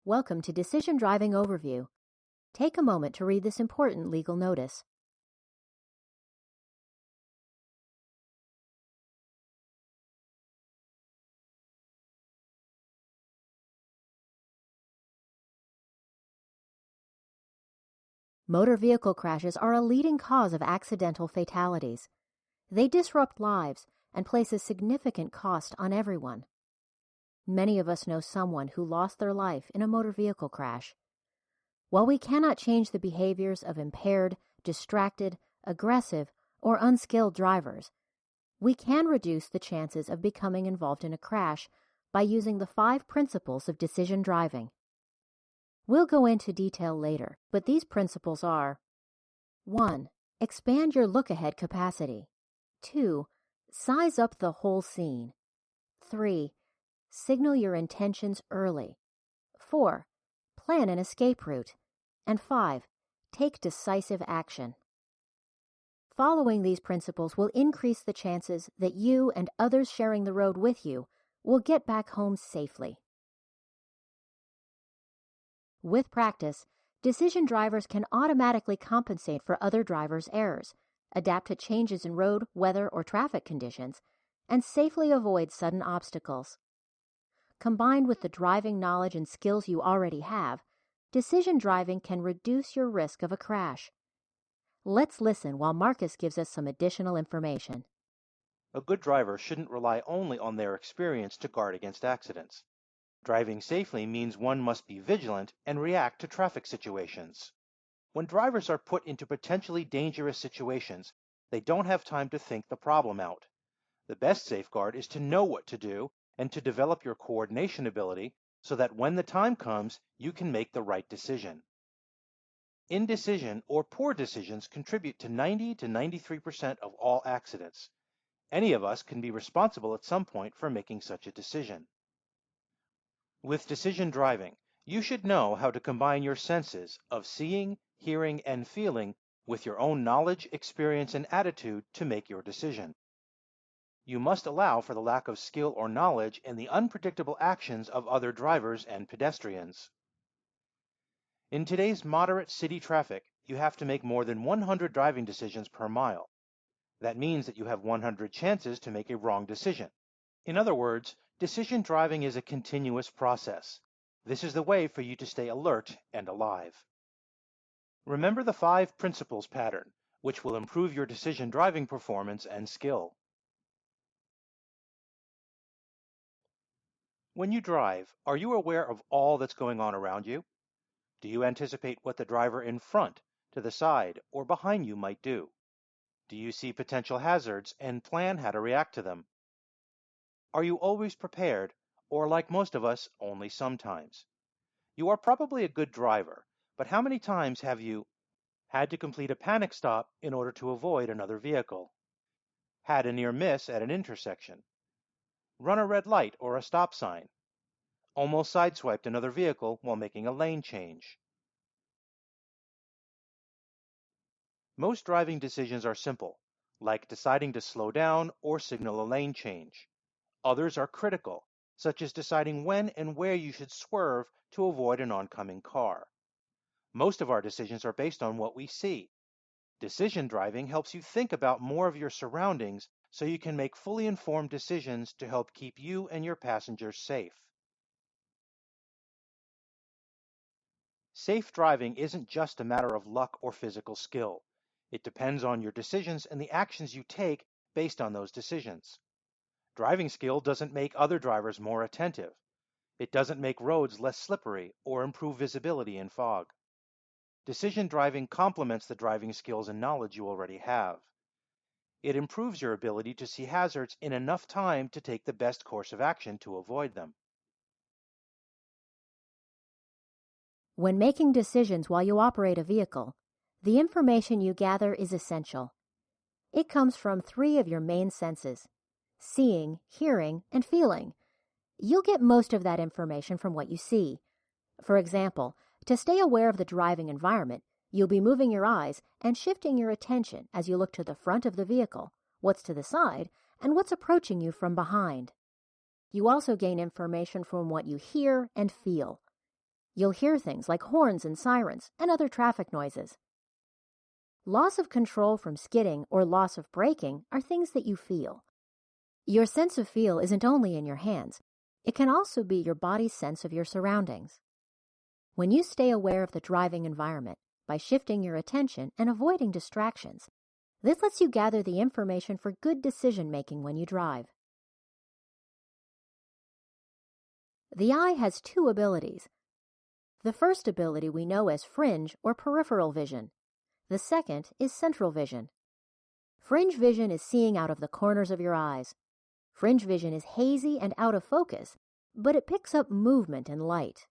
Welcome to Decision Driving Overview. Take a moment to read this important legal notice. Motor vehicle crashes are a leading cause of accidental fatalities. They disrupt lives and place a significant cost on everyone. Many of us know someone who lost their life in a motor vehicle crash. While we cannot change the behaviors of impaired, distracted, aggressive, or unskilled drivers, we can reduce the chances of becoming involved in a crash by using the 5 principles of decision driving. We'll go into detail later, but these principles are: 1. Expand your look-ahead capacity. 2. Size up the whole scene. 3. Signal your intentions early. 4. Plan an escape route. And 5. Take decisive action. Following these principles will increase the chances that you and others sharing the road with you will get back home safely. With practice, decision drivers can automatically compensate for other drivers' errors, adapt to changes in road, weather, or traffic conditions, and safely avoid sudden obstacles. Combined with the driving knowledge and skills you already have, decision driving can reduce your risk of a crash. Let's listen while Marcus gives us some additional information. A good driver shouldn't rely only on their experience to guard against accidents. Driving safely means one must be vigilant and react to traffic situations. When drivers are put into potentially dangerous situations, they don't have time to think the problem out. The best safeguard is to know what to do and to develop your coordination ability so that when the time comes, you can make the right decision. Indecision or poor decisions contribute to 90 to 93% of all accidents. Any of us can be responsible at some point for making such a decision. With decision driving, you should know how to combine your senses of seeing, hearing, and feeling with your own knowledge, experience, and attitude to make your decision. You must allow for the lack of skill or knowledge in the unpredictable actions of other drivers and pedestrians. In today's moderate city traffic, you have to make more than 100 driving decisions per mile. That means that you have 100 chances to make a wrong decision. In other words, decision driving is a continuous process. This is the way for you to stay alert and alive. Remember the 5 principles pattern, which will improve your decision driving performance and skill. When you drive, are you aware of all that's going on around you? Do you anticipate what the driver in front, to the side, or behind you might do? Do you see potential hazards and plan how to react to them? Are you always prepared, or like most of us, only sometimes? You are probably a good driver, but how many times have you had to complete a panic stop in order to avoid another vehicle? Had a near miss at an intersection? Run a red light or a stop sign? Almost sideswiped another vehicle while making a lane change? Most driving decisions are simple, like deciding to slow down or signal a lane change. Others are critical, such as deciding when and where you should swerve to avoid an oncoming car. Most of our decisions are based on what we see. Decision driving helps you think about more of your surroundings so you can make fully informed decisions to help keep you and your passengers safe. Safe driving isn't just a matter of luck or physical skill. It depends on your decisions and the actions you take based on those decisions. Driving skill doesn't make other drivers more attentive. It doesn't make roads less slippery or improve visibility in fog. Decision driving complements the driving skills and knowledge you already have. It improves your ability to see hazards in enough time to take the best course of action to avoid them. When making decisions while you operate a vehicle, the information you gather is essential. It comes from 3 of your main senses: seeing, hearing, and feeling. You'll get most of that information from what you see. For example, to stay aware of the driving environment, you'll be moving your eyes and shifting your attention as you look to the front of the vehicle, what's to the side, and what's approaching you from behind. You also gain information from what you hear and feel. You'll hear things like horns and sirens and other traffic noises. Loss of control from skidding or loss of braking are things that you feel. Your sense of feel isn't only in your hands. It can also be your body's sense of your surroundings. When you stay aware of the driving environment by shifting your attention and avoiding distractions, this lets you gather the information for good decision-making when you drive. The eye has two abilities. The first ability we know as fringe or peripheral vision. The second is central vision. Fringe vision is seeing out of the corners of your eyes. Fringe vision is hazy and out of focus, but it picks up movement and light.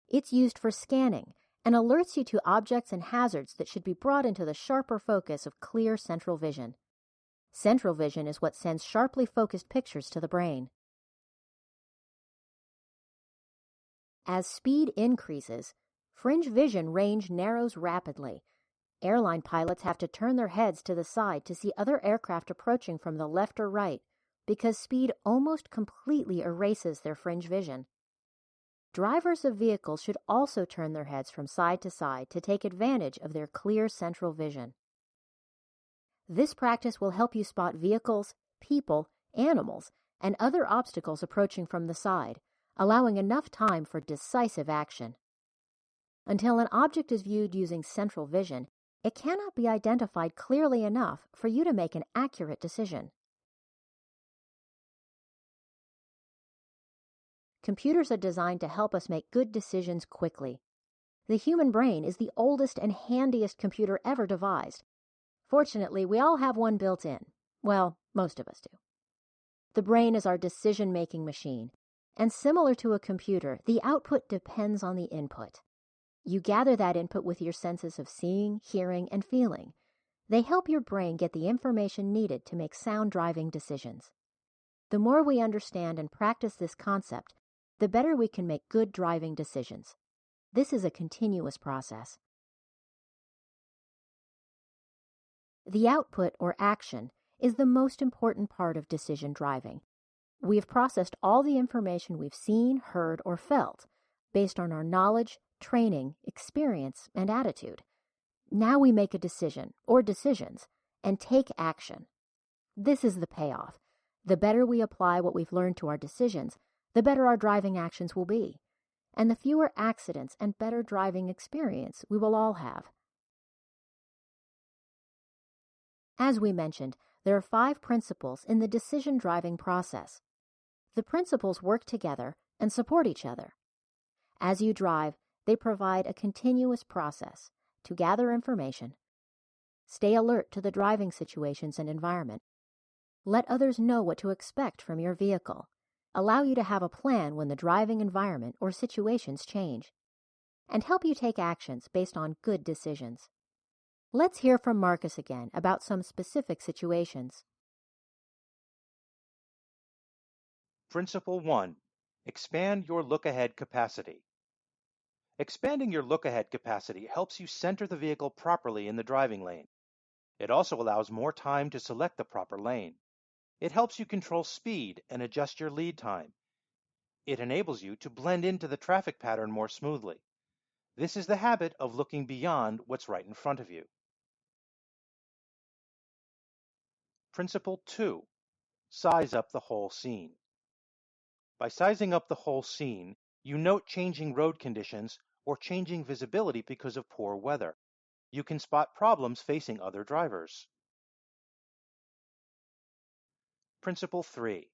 It's used for scanning and alerts you to objects and hazards that should be brought into the sharper focus of clear central vision. Central vision is what sends sharply focused pictures to the brain. As speed increases, fringe vision range narrows rapidly. Airline pilots have to turn their heads to the side to see other aircraft approaching from the left or right because speed almost completely erases their fringe vision. Drivers of vehicles should also turn their heads from side to side to take advantage of their clear central vision. This practice will help you spot vehicles, people, animals, and other obstacles approaching from the side, allowing enough time for decisive action. Until an object is viewed using central vision, it cannot be identified clearly enough for you to make an accurate decision. Computers are designed to help us make good decisions quickly. The human brain is the oldest and handiest computer ever devised. Fortunately, we all have one built in. Well, most of us do. The brain is our decision-making machine, and similar to a computer, the output depends on the input. You gather that input with your senses of seeing, hearing, and feeling. They help your brain get the information needed to make sound driving decisions. The more we understand and practice this concept, the better we can make good driving decisions. This is a continuous process. The output or action is the most important part of decision driving. We have processed all the information we've seen, heard, or felt based on our knowledge, training, experience, and attitude. Now we make a decision or decisions and take action. This is the payoff. The better we apply what we've learned to our decisions, the better our driving actions will be, and the fewer accidents and better driving experience we will all have. As we mentioned, there are 5 principles in the decision driving process. The principles work together and support each other. As you drive, they provide a continuous process to gather information, stay alert to the driving situations and environment, let others know what to expect from your vehicle, allow you to have a plan when the driving environment or situations change, and help you take actions based on good decisions. Let's hear from Marcus again about some specific situations. Principle 1. Expand your look-ahead capacity. Expanding your look-ahead capacity helps you center the vehicle properly in the driving lane. It also allows more time to select the proper lane. It helps you control speed and adjust your lead time. It enables you to blend into the traffic pattern more smoothly. This is the habit of looking beyond what's right in front of you. Principle 2. Size up the whole scene. By sizing up the whole scene, you note changing road conditions or changing visibility because of poor weather. You can spot problems facing other drivers. Principle 3.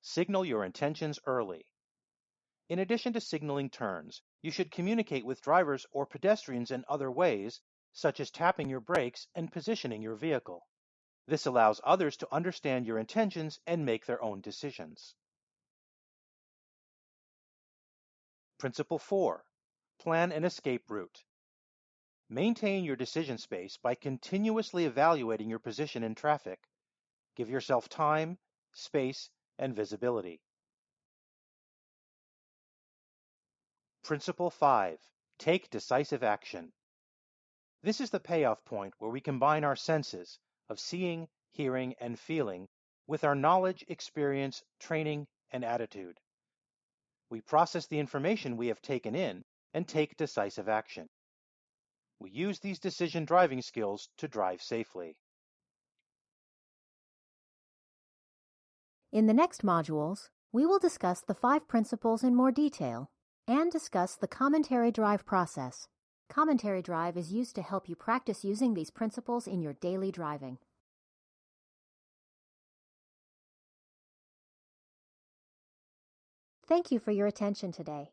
Signal your intentions early. In addition to signaling turns, you should communicate with drivers or pedestrians in other ways, such as tapping your brakes and positioning your vehicle. This allows others to understand your intentions and make their own decisions. Principle 4. Plan an escape route. Maintain your decision space by continuously evaluating your position in traffic. Give yourself time, space, and visibility. Principle 5. Take decisive action. This is the payoff point where we combine our senses of seeing, hearing, and feeling with our knowledge, experience, training, and attitude. We process the information we have taken in and take decisive action. We use these decision driving skills to drive safely. In the next modules, we will discuss the 5 principles in more detail and discuss the commentary drive process. Commentary drive is used to help you practice using these principles in your daily driving. Thank you for your attention today.